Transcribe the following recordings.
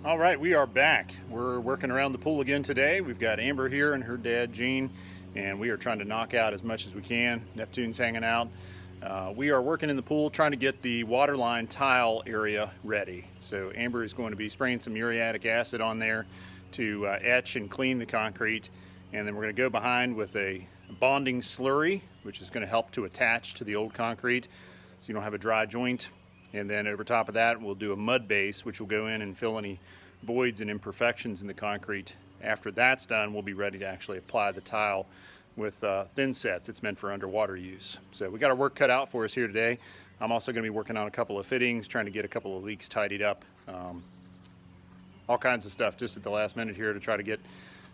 All right, we are back. We're working around the pool again today. We've got Amber here and her dad, Gene, and we are trying to knock out as much as we can. Neptune's hanging out. We are working in the pool trying to get the waterline tile area ready. So Amber is going to be spraying some muriatic acid on there to etch and clean the concrete. And then we're going to go behind with a bonding slurry, which is going to help to attach to the old concrete so you don't have a dry joint. And then over top of that, we'll do a mud base, which will go in and fill any voids and imperfections in the concrete. After that's done, we'll be ready to actually apply the tile with thin set that's meant for underwater use. So we got our work cut out for us here today. I'm also going to be working on a couple of fittings, trying to get a couple of leaks tidied up. All kinds of stuff just at the last minute here to try to get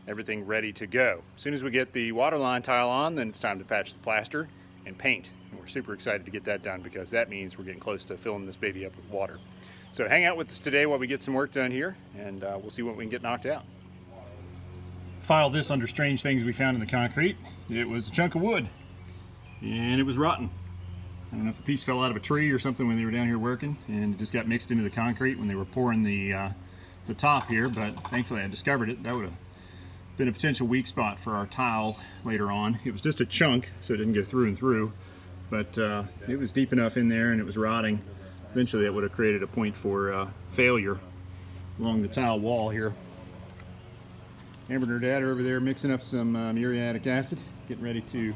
everything ready to go. As soon as we get the waterline tile on, then it's time to patch the plaster and paint. And we're super excited to get that done because that means we're getting close to filling this baby up with water. So hang out with us today while we get some work done here, and we'll see what we can get knocked out. Filed this under strange things we found in the concrete. It was a chunk of wood, and it was rotten. I don't know if a piece fell out of a tree or something when they were down here working, and it just got mixed into the concrete when they were pouring the top here, but thankfully I discovered it. That would have been a potential weak spot for our tile later on. It was just a chunk, so it didn't go through and through, but it was deep enough in there and it was rotting. Eventually that would have created a point for failure along the tile wall here. Amber and her dad are over there mixing up some muriatic acid, getting ready to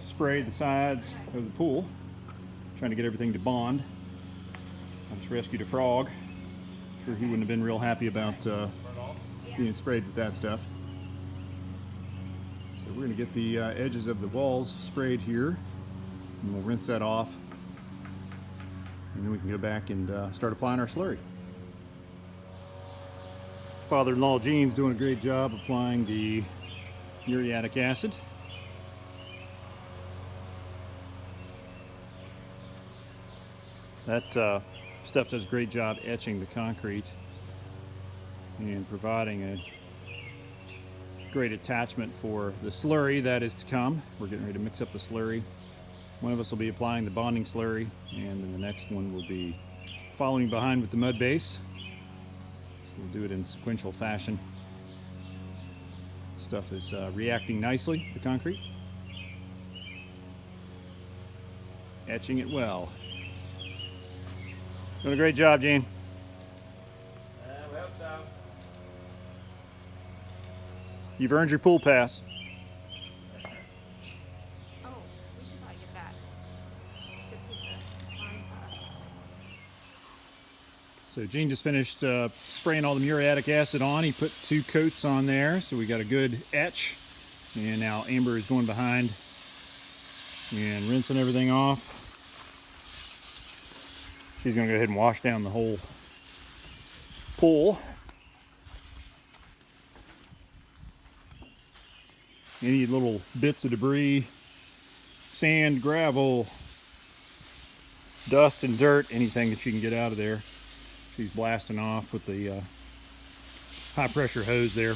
spray the sides of the pool, trying to get everything to bond. I just rescued a frog. I'm sure he wouldn't have been real happy about being sprayed with that stuff. So we're going to get the edges of the walls sprayed here, and we'll rinse that off, and then we can go back and start applying our slurry. Father-in-law Gene's doing a great job applying the muriatic acid. That stuff does a great job etching the concrete and providing a great attachment for the slurry that is to come. We're getting ready to mix up the slurry. One of us will be applying the bonding slurry, and then the next one will be following behind with the mud base. So we'll do it in sequential fashion. Stuff is reacting nicely, the concrete. Etching it well. Doing a great job, Gene. We hope so. You've earned your pool pass. Oh, we should probably get that. Good piece of line product. So Gene just finished spraying all the muriatic acid on. He put 2 coats on there, so we got a good etch. And now Amber is going behind and rinsing everything off. She's going to go ahead and wash down the whole pool. Any little bits of debris, sand, gravel, dust and dirt, anything that you can get out of there, she's blasting off with the high pressure hose there.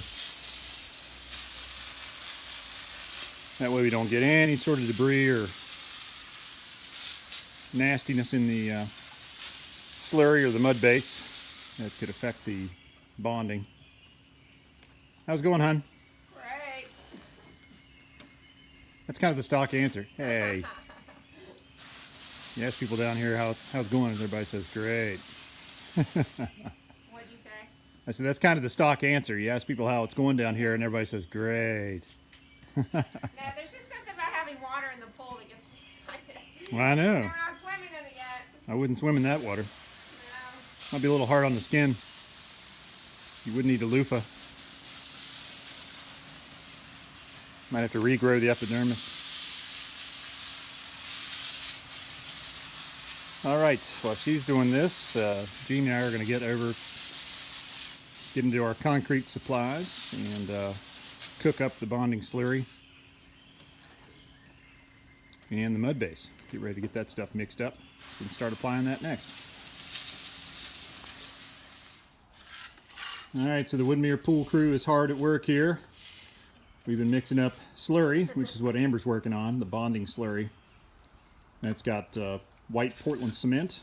That way we don't get any sort of debris or nastiness in the slurry or the mud base that could affect the bonding. How's it going, hon? Great. That's kind of the stock answer. Hey. You ask people down here how's it going, and everybody says great. What'd you say? I said that's kind of the stock answer. You ask people how it's going down here, and everybody says great. No, there's just something about having water in the pool that gets me excited. Well, I know. We're not swimming in it yet. I wouldn't swim in that water. No. Might be a little hard on the skin. You would need a loofah. Might have to regrow the epidermis. All right, while she's doing this, Gene and I are going to get into our concrete supplies and cook up the bonding slurry and the mud base. Get ready to get that stuff mixed up. We can start applying that next. All right, so the Woodmere pool crew is hard at work here. We've been mixing up slurry, which is what Amber's working on, the bonding slurry. And it's got white Portland cement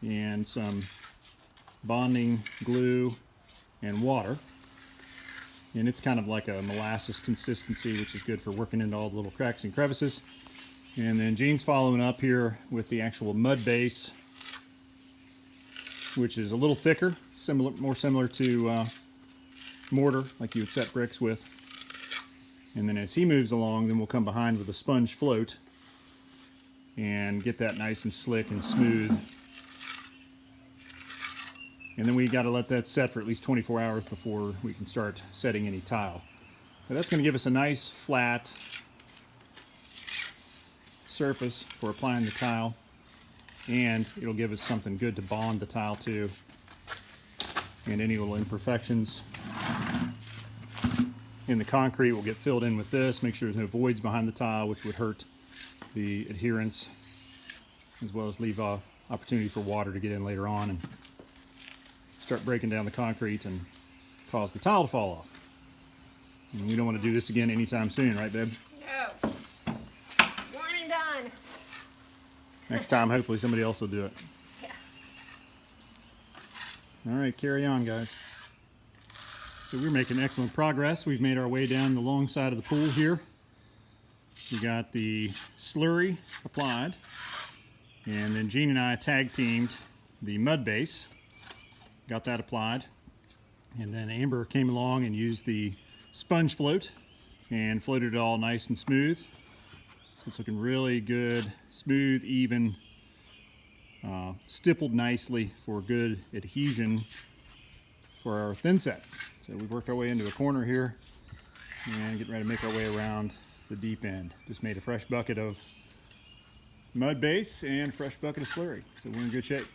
and some bonding glue and water. And it's kind of like a molasses consistency, which is good for working into all the little cracks and crevices. And then Jean's following up here with the actual mud base, which is a little thicker, more similar to mortar, like you would set bricks with. And then as he moves along, then we'll come behind with a sponge float and get that nice and slick and smooth. And then we got to let that set for at least 24 hours before we can start setting any tile. But that's going to give us a nice flat surface for applying the tile, and it'll give us something good to bond the tile to, and any little imperfections in the concrete will get filled in with this. Make sure there's no voids behind the tile, which would hurt the adherence, as well as leave opportunity for water to get in later on and start breaking down the concrete and cause the tile to fall off. And we don't want to do this again anytime soon, right, babe? No. One and done. Next time, hopefully somebody else will do it. Yeah. All right, carry on, guys. So we're making excellent progress. We've made our way down the long side of the pool here. We got the slurry applied, and then Jean and I tag teamed the mud base. Got that applied, and then Amber came along and used the sponge float and floated it all nice and smooth. So it's looking really good, smooth, even, stippled nicely for good adhesion for our thin set. So we've worked our way into a corner here and getting ready to make our way around the deep end. Just made a fresh bucket of mud base and fresh bucket of slurry, so we're in good shape.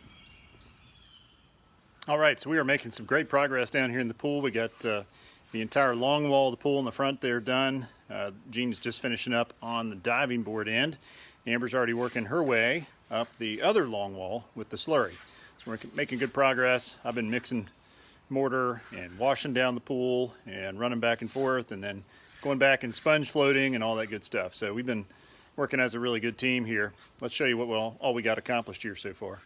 All right, so we are making some great progress down here in the pool. We got the entire long wall of the pool in the front there done. Jean is just finishing up on the diving board end. Amber's already working her way up the other long wall with the slurry. So we're making good progress. I've been mixing mortar and washing down the pool and running back and forth, and then going back and sponge floating and all that good stuff. So we've been working as a really good team here. Let's show you what all we got accomplished here so far.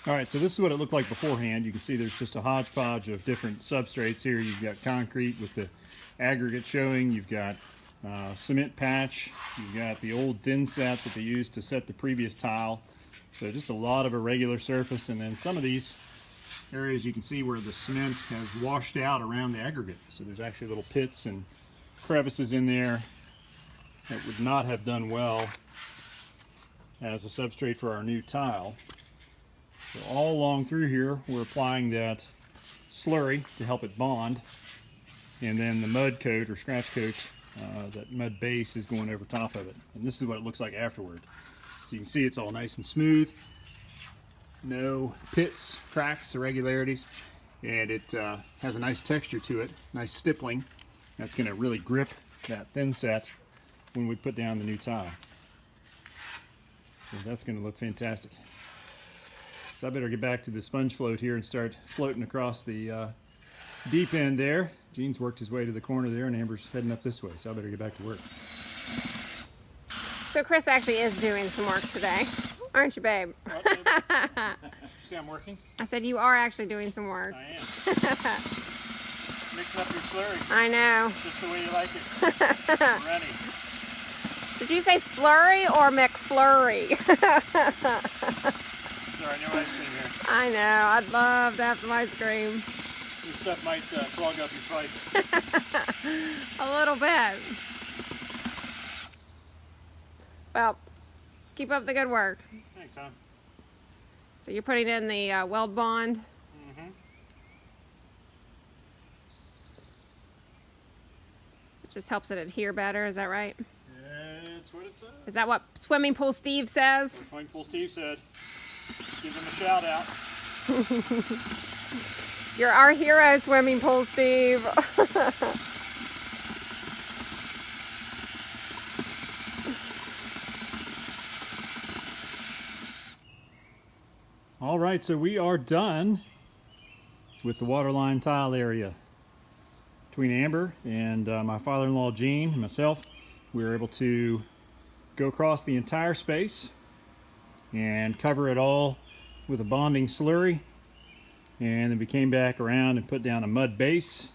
All right, so this is what it looked like beforehand. You can see there's just a hodgepodge of different substrates here. You've got concrete with the aggregate showing. You've got cement patch. You've got the old thin set that they used to set the previous tile. So just a lot of irregular surface. And then some of these areas you can see where the cement has washed out around the aggregate. So there's actually little pits and crevices in there that would not have done well as a substrate for our new tile. So all along through here, we're applying that slurry to help it bond, and then the mud coat or scratch coat, that mud base is going over top of it. And this is what it looks like afterward. So you can see it's all nice and smooth, no pits, cracks, irregularities, and it has a nice texture to it, nice stippling. That's going to really grip that thin set when we put down the new tile. So that's going to look fantastic. So I better get back to the sponge float here and start floating across the deep end there. Gene's worked his way to the corner there, and Amber's heading up this way, so I better get back to work. So Chris actually is doing some work today, aren't you, babe? See I'm working? I said you are actually doing some work. I am. Mixing up your slurry. I know. Just the way you like it. I'm ready. Did you say slurry or McFlurry? Sorry, no ice cream here. I know. I'd love to have some ice cream. This stuff might clog up your pipe. A little bit. Well, keep up the good work. Thanks, hon. So you're putting in the weld bond. Mm-hmm. It just helps it adhere better. Is that right? That's what it says. Is that what Swimming Pool Steve says? What Swimming Pool Steve said. Give him a shout out. You're our hero, Swimming Pool Steve. All right, so we are done with the waterline tile area. Between Amber and my father-in-law Gene and myself, we were able to go across the entire space and cover it all with a bonding slurry And then we came back around and put down a mud base.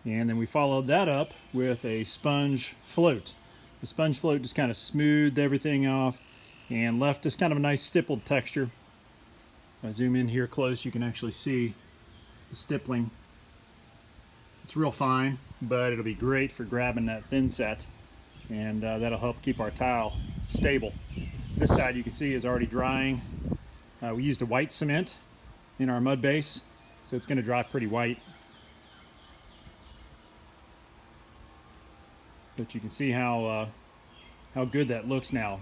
And then we followed that up with a sponge float. The sponge float just kind of smoothed everything off and left us kind of a nice stippled texture. If I zoom in here close, you can actually see the stippling. It's real fine, but it'll be great for grabbing that thin set, and that'll help keep our tile stable. This side you can see is already drying. We used a white cement in our mud base, so it's going to dry pretty white. But you can see how good that looks now.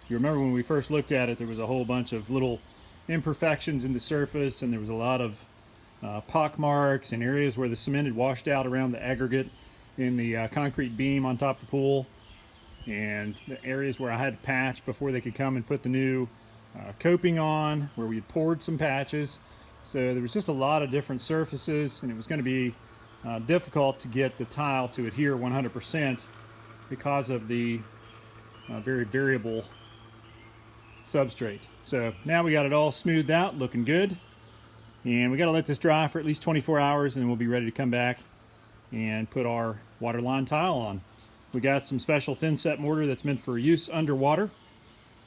You remember when we first looked at it, there was a whole bunch of little imperfections in the surface, and there was a lot of pock marks and areas where the cement had washed out around the aggregate in the concrete beam on top of the pool, and the areas where I had to patch before they could come and put the new coping on, where we had poured some patches. So there was just a lot of different surfaces, and it was going to be difficult to get the tile to adhere 100% because of the very variable substrate. So now we got it all smoothed out, looking good, and we got to let this dry for at least 24 hours, and then we'll be ready to come back and put our waterline tile on. We got some special thin set mortar that's meant for use underwater,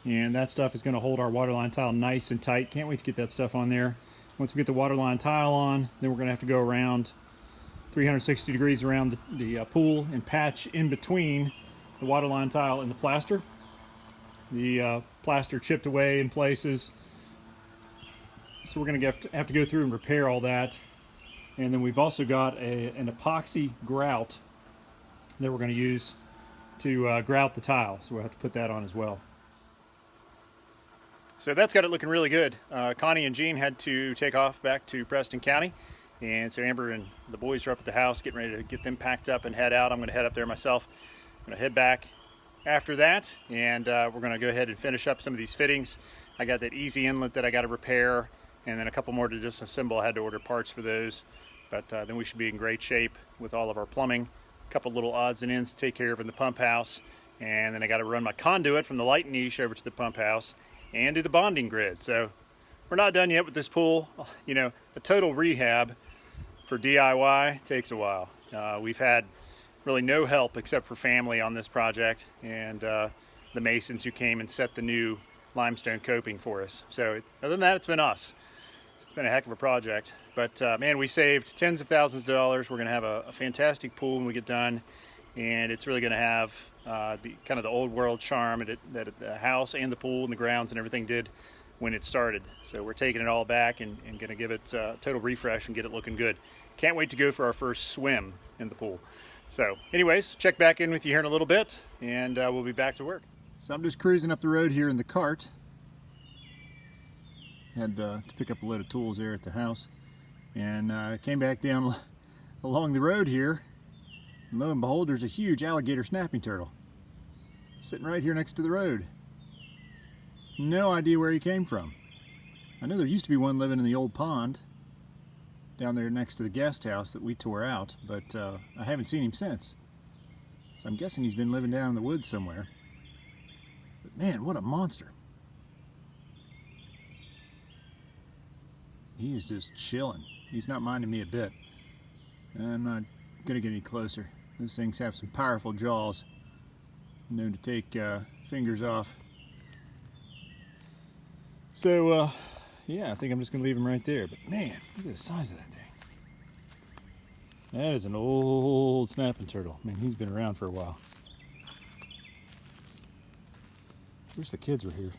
and that stuff is going to hold our waterline tile nice and tight. Can't wait to get that stuff on there. Once we get the waterline tile on, then we're going to have to go around 360 degrees around the pool and patch in between the waterline tile and the plaster. The plaster chipped away in places, so we're going to have to go through and repair all that. And then we've also got an epoxy grout that we're going to use to grout the tile, so we'll have to put that on as well. So that's got it looking really good. Connie and Jean had to take off back to Preston County, and so Amber and the boys are up at the house getting ready to get them packed up and head out. I'm going to head up there myself. I'm going to head back after that, and we're going to go ahead and finish up some of these fittings. I got that easy inlet that I got to repair, and then a couple more to disassemble. I had to order parts for those, but then we should be in great shape with all of our plumbing. A couple little odds and ends to take care of in the pump house, and then I got to run my conduit from the light niche over to the pump house and do the bonding grid. So we're not done yet with this pool. You know, a total rehab for DIY takes a while. We've had really no help except for family on this project, and the masons who came and set the new limestone coping for us. So other than that, it's been us. It's been a heck of a project, but man, we saved tens of thousands of dollars. We're going to have a fantastic pool when we get done, and it's really going to have the kind of the old world charm that the house and the pool and the grounds and everything did when it started. So we're taking it all back and going to give it a total refresh and get it looking good. Can't wait to go for our first swim in the pool. So anyways, check back in with you here in a little bit, and we'll be back to work. So I'm just cruising up the road here in the cart. Had to pick up a load of tools there at the house, and came back down along the road here, and lo and behold, there's a huge alligator snapping turtle sitting right here next to the road. No idea where he came from. I know there used to be one living in the old pond down there next to the guest house that we tore out, but I haven't seen him since. So I'm guessing he's been living down in the woods somewhere. But man, what a monster. He is just chilling. He's not minding me a bit. I'm not gonna get any closer. Those things have some powerful jaws, known to take fingers off. So yeah, I think I'm just gonna leave him right there. But man, look at the size of that thing. That is an old snapping turtle. Man, he's been around for a while. Wish the kids were here.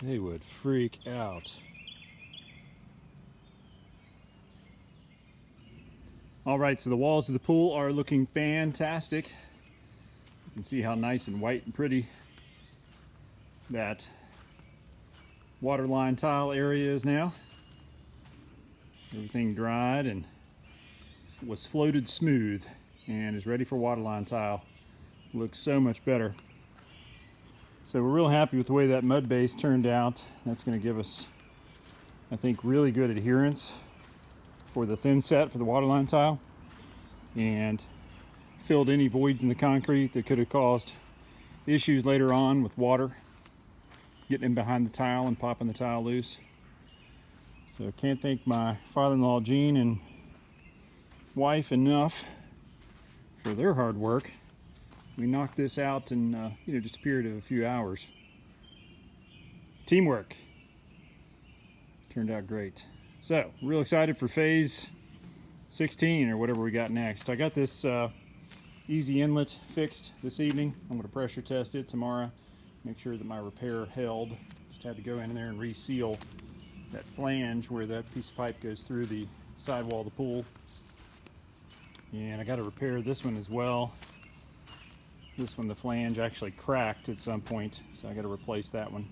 They would freak out. All right, so the walls of the pool are looking fantastic. You can see how nice and white and pretty that waterline tile area is now. Everything dried and was floated smooth and is ready for waterline tile. Looks so much better. So we're real happy with the way that mud base turned out. That's going to give us, I think, really good adherence for the thin set for the waterline tile, and filled any voids in the concrete that could have caused issues later on with water getting in behind the tile and popping the tile loose. So can't thank my father-in-law Gene and wife enough for their hard work. We knocked this out in just a period of a few hours. Teamwork. Turned out great. So real excited for phase 16 or whatever we got next. I got this easy inlet fixed this evening. I'm going to pressure test it tomorrow, make sure that my repair held. Just had to go in there and reseal that flange where that piece of pipe goes through the sidewall of the pool. And I got to repair this one as well. This one, the flange actually cracked at some point, so I got to replace that one.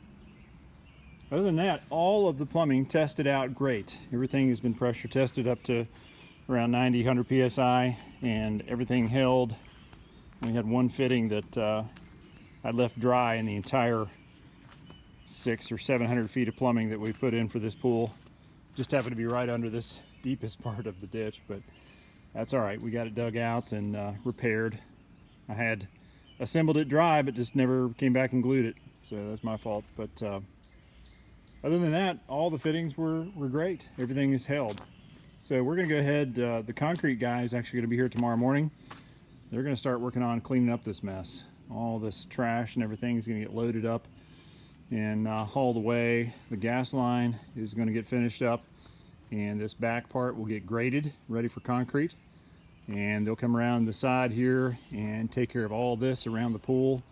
Other than that, all of the plumbing tested out great. Everything has been pressure tested up to around 90, 100 psi, and everything held. We had one fitting that I left dry in the entire 600 or 700 feet of plumbing that we put in for this pool. Just happened to be right under this deepest part of the ditch, but that's all right. We got it dug out and repaired. I had assembled it dry, but just never came back and glued it, so that's my fault. But other than that, all the fittings were great. Everything is held. So we're going to go ahead. The concrete guy is actually going to be here tomorrow morning. They're going to start working on cleaning up this mess. All this trash and everything is going to get loaded up and hauled away. The gas line is going to get finished up, and this back part will get graded, ready for concrete. And they'll come around the side here and take care of all this around the pool.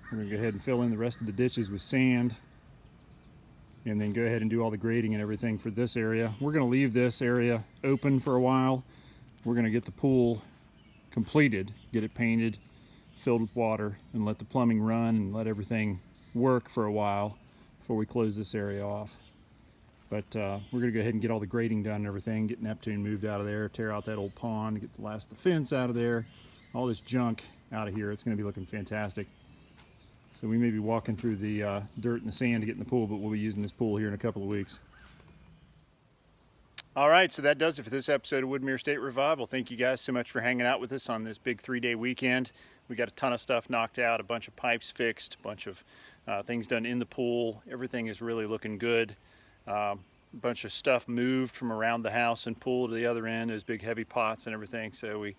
We're going to go ahead and fill in the rest of the ditches with sand, and then go ahead and do all the grading and everything for this area. We're going to leave this area open for a while. We're going to get the pool completed, get it painted, filled with water, and let the plumbing run and let everything work for a while before we close this area off. But we're going to go ahead and get all the grading done and everything, get Neptune moved out of there, tear out that old pond, get the last of the fence out of there, all this junk out of here. It's going to be looking fantastic. So we may be walking through the dirt and the sand to get in the pool, but we'll be using this pool here in a couple of weeks. All right, so that does it for this episode of Woodmere State Revival. Thank you guys so much for hanging out with us on this big 3-day weekend. We got a ton of stuff knocked out, a bunch of pipes fixed, a bunch of things done in the pool. Everything is really looking good. A bunch of stuff moved from around the house and pool to the other end, those big heavy pots and everything. So we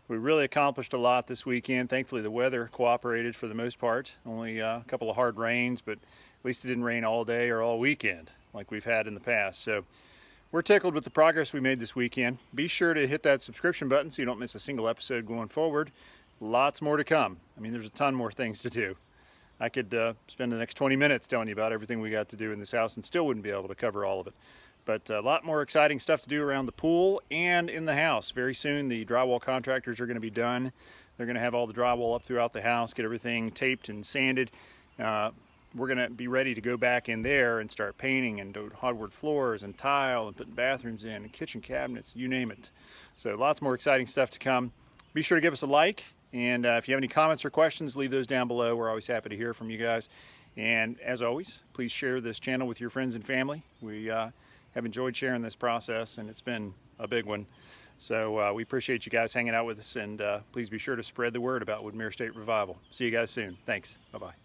really accomplished a lot this weekend. Thankfully the weather cooperated for the most part. Only a couple of hard rains, but at least it didn't rain all day or all weekend like we've had in the past. So we're tickled with the progress we made this weekend. Be sure to hit that subscription button so you don't miss a single episode going forward. Lots more to come. I mean, there's a ton more things to do. I could spend the next 20 minutes telling you about everything we got to do in this house and still wouldn't be able to cover all of it. But a lot more exciting stuff to do around the pool and in the house. Very soon the drywall contractors are going to be done. They're going to have all the drywall up throughout the house, get everything taped and sanded. We're going to be ready to go back in there and start painting and do hardwood floors and tile and putting bathrooms in and kitchen cabinets, you name it. So lots more exciting stuff to come. Be sure to give us a like. And if you have any comments or questions, leave those down below. We're always happy to hear from you guys. And as always, please share this channel with your friends and family. We have enjoyed sharing this process, and it's been a big one. So we appreciate you guys hanging out with us, and please be sure to spread the word about Woodmere State Revival. See you guys soon. Thanks. Bye-bye.